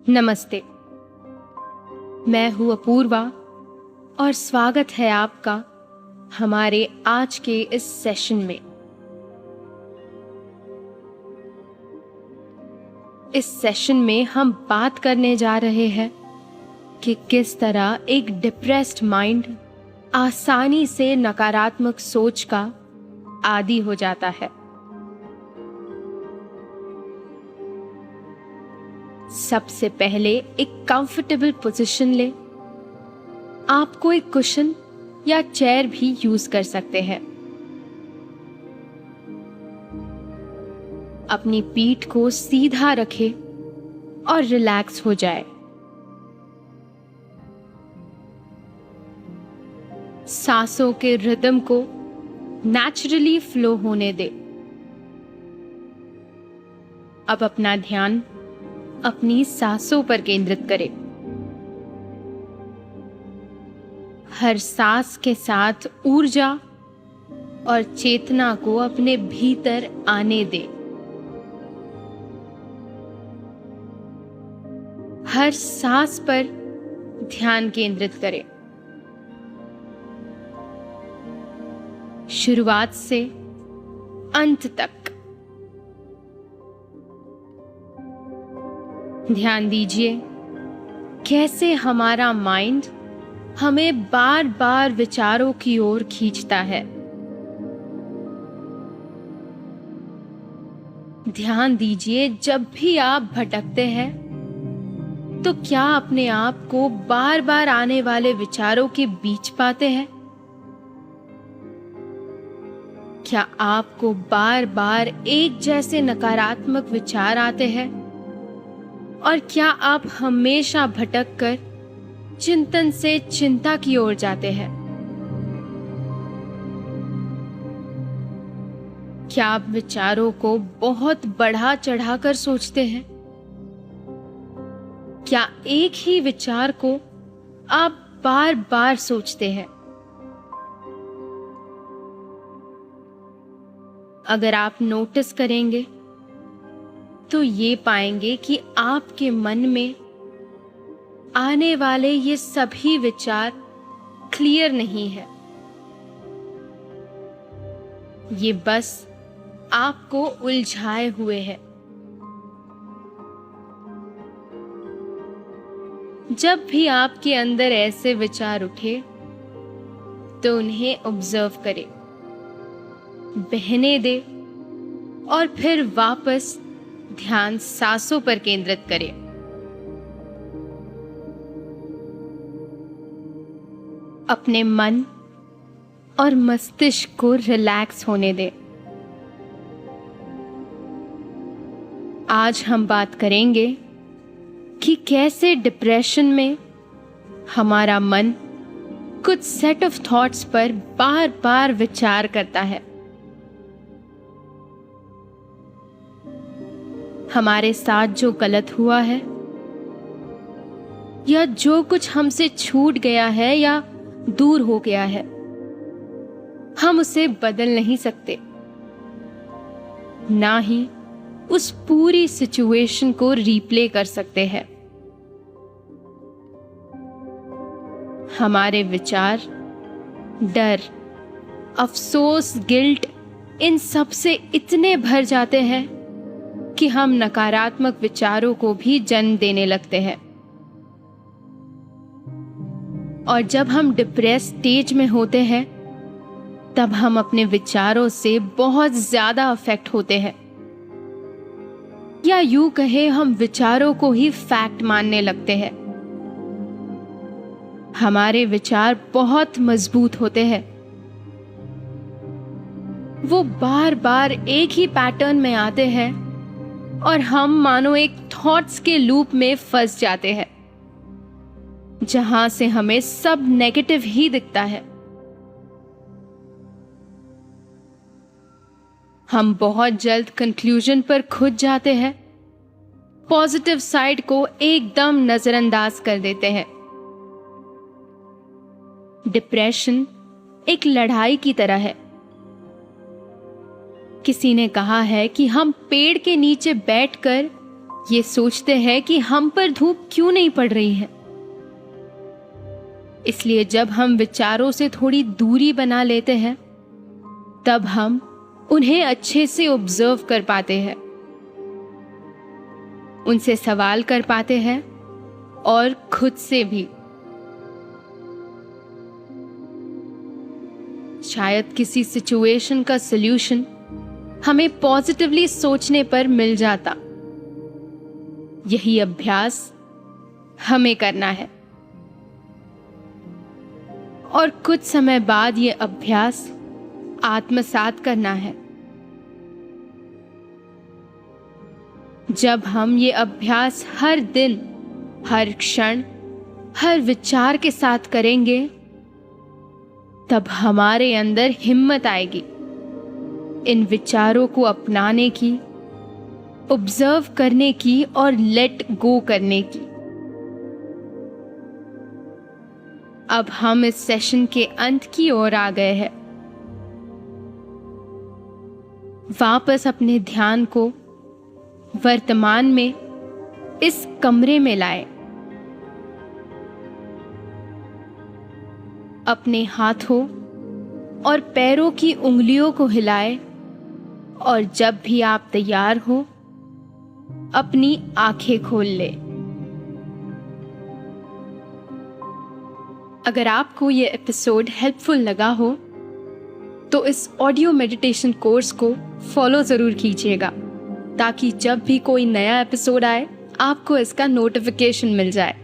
नमस्ते। मैं हूँ अपूर्वा और स्वागत है आपका हमारे आज के इस सेशन में। इस सेशन में हम बात करने जा रहे हैं कि किस तरह एक डिप्रेस्ड माइंड आसानी से नकारात्मक सोच का आदी हो जाता है। सबसे पहले एक कंफर्टेबल पोजीशन ले। आपको एक कुशन या चेयर भी यूज कर सकते हैं। अपनी पीठ को सीधा रखें और रिलैक्स हो जाए। सांसों के रिदम को नेचुरली फ्लो होने दे। अब अपना ध्यान अपनी सांसों पर केंद्रित करें। हर सांस के साथ ऊर्जा और चेतना को अपने भीतर आने दें। हर सांस पर ध्यान केंद्रित करें। शुरुआत से अंत तक ध्यान दीजिए कैसे हमारा माइंड हमें बार बार विचारों की ओर खींचता है। ध्यान दीजिए जब भी आप भटकते हैं तो क्या अपने आप को बार बार आने वाले विचारों के बीच पाते हैं? क्या आपको बार बार एक जैसे नकारात्मक विचार आते हैं? और क्या आप हमेशा भटककर चिंतन से चिंता की ओर जाते हैं? क्या आप विचारों को बहुत बढ़ा चढ़ाकर सोचते हैं? क्या एक ही विचार को आप बार बार सोचते हैं? अगर आप नोटिस करेंगे तो ये पाएंगे कि आपके मन में आने वाले ये सभी विचार क्लियर नहीं है। ये बस आपको उलझाए हुए है। जब भी आपके अंदर ऐसे विचार उठे तो उन्हें ऑब्जर्व करें, बहने दे और फिर वापस ध्यान सांसों पर केंद्रित करें। अपने मन और मस्तिष्क को रिलैक्स होने दें। आज हम बात करेंगे कि कैसे डिप्रेशन में हमारा मन कुछ सेट ऑफ थॉट्स पर बार बार विचार करता है। हमारे साथ जो गलत हुआ है या जो कुछ हमसे छूट गया है या दूर हो गया है, हम उसे बदल नहीं सकते, ना ही उस पूरी सिचुएशन को रिप्ले कर सकते हैं। हमारे विचार डर, अफसोस, गिल्ट, इन सब से इतने भर जाते हैं कि हम नकारात्मक विचारों को भी जन्म देने लगते हैं। और जब हम डिप्रेस स्टेज में होते हैं तब हम अपने विचारों से बहुत ज्यादा अफेक्ट होते हैं, या यूं कहे हम विचारों को ही फैक्ट मानने लगते हैं। हमारे विचार बहुत मजबूत होते हैं। वो बार बार एक ही पैटर्न में आते हैं और हम मानो एक थॉट्स के लूप में फंस जाते हैं जहां से हमें सब नेगेटिव ही दिखता है। हम बहुत जल्द कंक्लूजन पर खुद जाते हैं, पॉजिटिव साइड को एकदम नजरअंदाज कर देते हैं। डिप्रेशन एक लड़ाई की तरह है। किसी ने कहा है कि हम पेड़ के नीचे बैठकर ये सोचते हैं कि हम पर धूप क्यों नहीं पड़ रही है। इसलिए जब हम विचारों से थोड़ी दूरी बना लेते हैं, तब हम उन्हें अच्छे से ऑब्जर्व कर पाते हैं, उनसे सवाल कर पाते हैं और खुद से भी। शायद किसी सिचुएशन का सल्यूशन हमें पॉजिटिवली सोचने पर मिल जाता। यही अभ्यास हमें करना है और कुछ समय बाद ये अभ्यास आत्मसात करना है। जब हम ये अभ्यास हर दिन, हर क्षण, हर विचार के साथ करेंगे, तब हमारे अंदर हिम्मत आएगी इन विचारों को अपनाने की, ऑब्जर्व करने की और लेट गो करने की। अब हम इस सेशन के अंत की ओर आ गए हैं। वापस अपने ध्यान को वर्तमान में इस कमरे में लाएं। अपने हाथों और पैरों की उंगलियों को हिलाएं और जब भी आप तैयार हो, अपनी आंखें खोल लें। अगर आपको ये एपिसोड हेल्पफुल लगा हो तो इस ऑडियो मेडिटेशन कोर्स को फॉलो ज़रूर कीजिएगा, ताकि जब भी कोई नया एपिसोड आए आपको इसका नोटिफिकेशन मिल जाए।